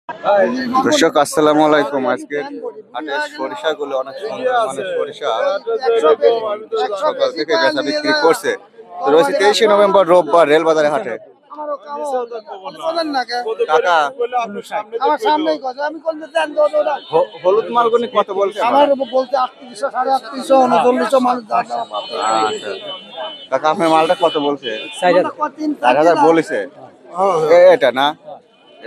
দর্শক আসসালামু আলাইকুম। আজকে হাটের সরিষাগুলো অনেক সুন্দর মানের সরিষা সকাল থেকে বেচা বিক্রি করছে। তো রয়েছে 23শে নভেম্বর রোববার রেলবাজারে হাটে। কাকা হলুদ মালগুনি কত বলছে? কাকা আপনার মালটা কত বলছে? 4,000 বলেছে। এটা না,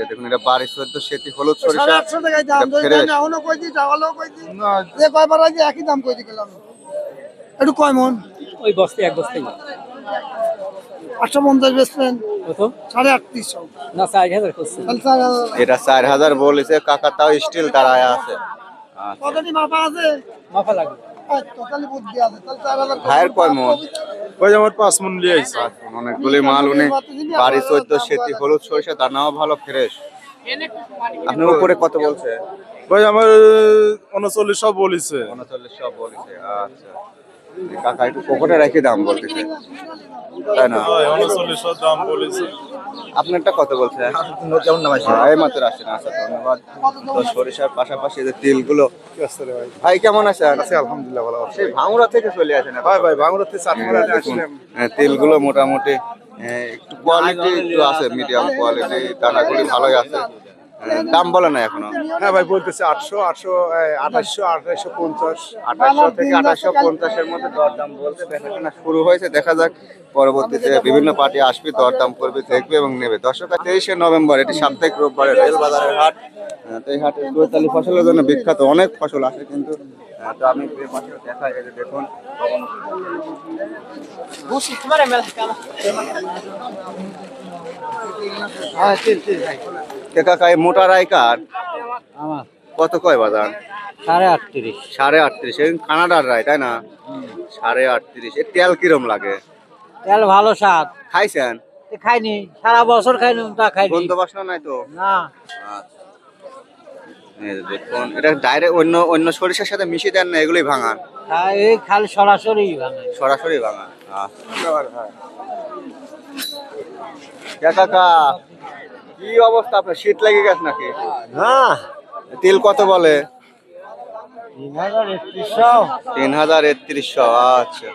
দেখুন এটা বাড়ি 14 সেতি হলুদ সরিষা একই দাম কই দিলাম একটু কয় মন ওই বস্তায় এক বস্তায় 850 বেচলেন কত 3,800 না 4,000 করছে এটা 4,000 বলেছে কাকা, তাও স্টিল দাঁড়ায় আছে। কতটি মাপা আছে? মাপা লাগবে টোটালি বুদ্ধি আছে তাহলে 4,000 ভাইয়ের কয় মন? ওই আমার 5 মন নিয়ে আইছে। অনেকগুলি মাল উনি বাড়ি 14 সেতি হলুদ সরিষা, দানাও ভালো ফ্রেশ। আপনার উপরে কত বলছে? ভাই আমার 3900 বলেছে। 3900 বলেছে। আচ্ছা কাকা একটু পকেটে রেখে দাম বলতেছে, তাই না? 3900 দাম বলেছে। আপনারটা কত বলছে? কেমন নাম আছে? এই মাত্র আসেন। আচ্ছা ধন্যবাদ। তো সরিষার পাশাপাশি যে তিলগুলো, ভাই কেমন আছেন? আছে আলহামদুলিল্লাহ ভালো আছি। সেই ভাঙুরা থেকে চলে আসেন ভাই ভাঙড়া থেকে চাটমোড়াতে আসলাম। তিলগুলো মোটামুটি একটু কোয়ালিটি একটু আছে, মিডিয়াম কোয়ালিটি, দানাগুলি ভালোই আছে। দাম বলে না এখনো? হ্যাঁ ভাই বলতেছে 800 2850 2800 থেকে 2850 এর মধ্যে দরদাম বলতে বেচাকেনা শুরু হয়েছে। দেখা যাক পরবর্তীতে বিভিন্ন পার্টি আসবে, দরদাম করবে, দেখবে এবং নেবে। দর্শক 23শে নভেম্বর এটি সাপ্তাহিক রোববারের রেলবাজারের হাট। তো এই হাটে চৈতালি ফসলের জন্য বিখ্যাত, অনেক ফসল আসে কিন্তু। তো আমি দেখাই, এই যে দেখুন কাকা এই মোটা রাইকার আমার কত কয় বাজার? 38.5 38.5। কানাডার রায় তাই না? 38.5। এর তেল কিরম লাগে? তেল ভালো স্বাদ খাইছেন? খাইনি সারা বছর খাইনি তা খাইনি গন্ধ বাসনা নাই তো? না এই যে দেখুন এটা ডাইরেক্ট অন্য অন্য সরিষার সাথে মিশিয়ে দেন না, এগুলোই ভাঙান? এই খালি সরাসরি ভাঙে সরাসরি ভাঙান। কাকা কি অবস্থা আপনার? শীত লেগে গেছে নাকি? না তেল কত বলে? 3,3100 3,3100। আচ্ছা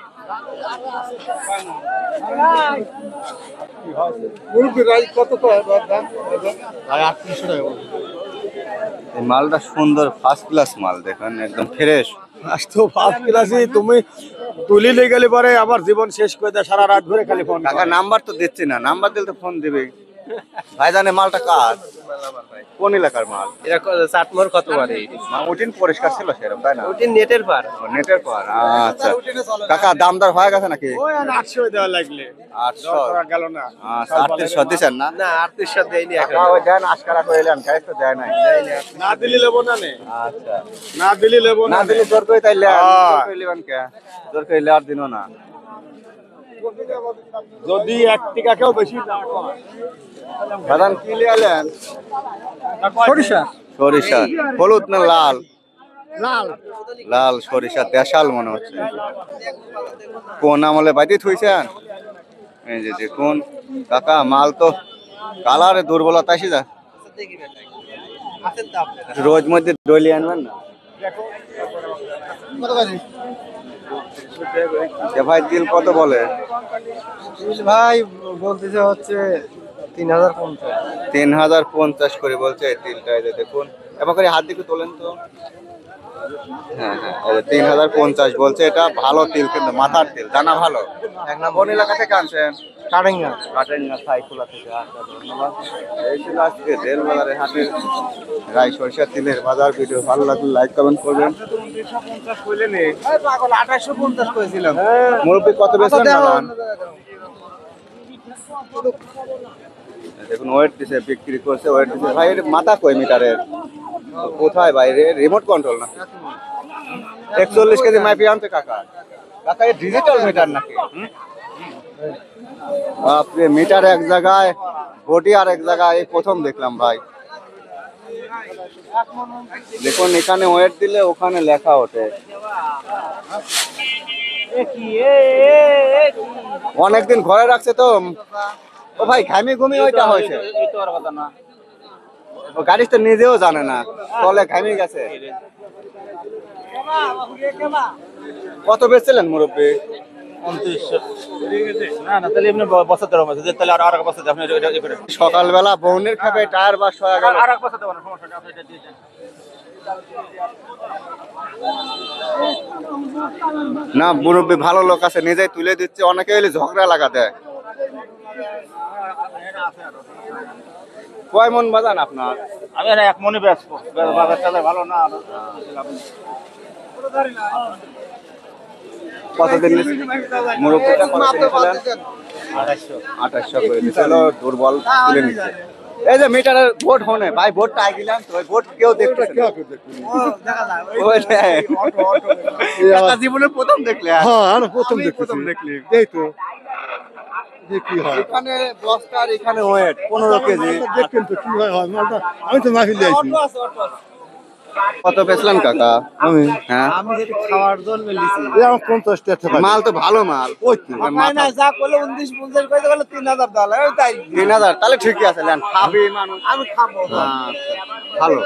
এই মালটা সুন্দর, ফার্স্ট ক্লাস মাল, দেখেন একদম ফ্রেশ। তো ফার্স্ট ক্লাসে তুমি তুলি নিয়ে গেলে পরে আবার জীবন শেষ করে দেয়, সারা রাত ধরে খালি ফোন। কাকা নাম্বার তো দিচ্ছি না, নাম্বার দিলে তো ফোন দিবে। ভাইজানে মালটা কার? কোন এলাকার মাল? এটা চাটমোর কত পারে উঠিন পরিষ্কার ছিল সেরকম তাই না? ওটি নেটের পার নেটের পর। আচ্ছা কাকা দাম দর হয়ে গেছে নাকি? ওই 800 দেওয়া লাগলে 800 গেল না। আচ্ছা 3800 দিচ্ছেন না? না 3800 দেয়নি কাকা ওই দেন আশকারা কইলেন, গাইস তো দেয় নাই। না দিলি লেবো না নে। আচ্ছা না দিলি লেবো না দিলে জোর করে তাইলে জোর করে লিবেন কে? জোর করে লেয়ার দিনও না। যদি 1 টাকা কেউ বেশি না কয়। দাদান কি লিয়ালেন? সরিষা সরিষা হলুদ না লাল? লাল লাল সরিষা, দেশাল মনে হচ্ছে। কোন আমলে বাইতে থইছেন? এই যে দেখুন কাকা মাল তো কালারে দুর্বলতা আসি যা, রোজ মধ্যে ডলি আনবেন না? ভাই দিল কত বলে? ভাই বলতেছে হচ্ছে 3,050 3,050 করে বলছে এই তিলটা। এই যে দেখুন এবার করে হাত দিকে তোলেন তো। হ্যাঁ হ্যাঁ 3,050 বলছে। এটা ভালো তিল কিন্তু মাথার তিল, দানা ভালো। এক নম্বর এলাকা থেকে আনছেন? কারেঙ্গা কাটেঙ্গা সাইকুলা থেকে। আচ্ছা ধন্যবাদ। এই ছিল আজকে রেলবাজারের হাটের রাই সরিষা তিলের বাজার ভিডিও। ভালো লাগলে লাইক কমেন্ট করবেন। 250 কইলে নে। পাগল 2850 করেছিলাম মুরব্বি কত বেচলেন বাদান? দেখুন ওয়েট দিছে, বিক্রি করছে, ওয়েট দিছে। ভাই এর মাথা কই মিটারের? কোথায় বাইরে? রিমোট কন্ট্রোল না? 41 কেজি মাইপি আনছে কাকা। কাকা এই ডিজিটাল মিটার নাকি? আপনি মিটার এক জায়গায়, বডি আর এক জায়গায়, এই প্রথম দেখলাম ভাই। দেখুন এখানে ওয়েট দিলে ওখানে লেখা ওঠে। অনেকদিন ঘরে রাখছে তো। ও ভাই ঘামি ঘুমি ওইটা হয়েছে। ও গাড়ি তো নিজেও জানে না, তলে ঘামে গেছে। কত বেচছিলেন মুরব্বী? 2900। সকালবেলা বউনের খাবে টায়ার বাস হয়ে গেল। না মুরব্বী ভালো লোক আছে, নিজেই তুলে দিচ্ছে, অনেকে হলে ঝগড়া লাগা দেয়। কয় মন বাজান আপনার? আমি আর এক মনে ব্যস্ত, বাজার টাজার ভালো না। কতদিন মুরব্বীটা কত দিয়েছিলেন? 2800। 2800 করে দিয়েছিল, দুর্বল তুলে নিচ্ছে। এই যে মিটারের ভোট হনে ভাই, ভোটটা আই গেলাম তো, ওই ভোট কেউ দেখতেছে না। ওই দেখ। কাকা জীবনে প্রথম দেখলে? হ্যাঁ আমি প্রথম আমি প্রথম দেখতেছি। দেখলি। এই তো যে কি হয় এখানে বস্তা আর এখানে ওয়েট 15 কেজি। দেখেন তো কি হয় হয় মালটা আমি তো মাফি দিয়েছি। কত বেচলেন কাকা? আমি হ্যাঁ আমি যেটা খাওয়ার জন্য লিছি এই আমার 50 টাকা মাল তো ভালো মাল। ওই তো না যা করলে 29-50 কইতে গেলে 3000 ডলার ওই তাই 3000 তাহলে ঠিকই আছে, নেন খাবি মানুষ। আমি খাবো। আচ্ছা, ভালো।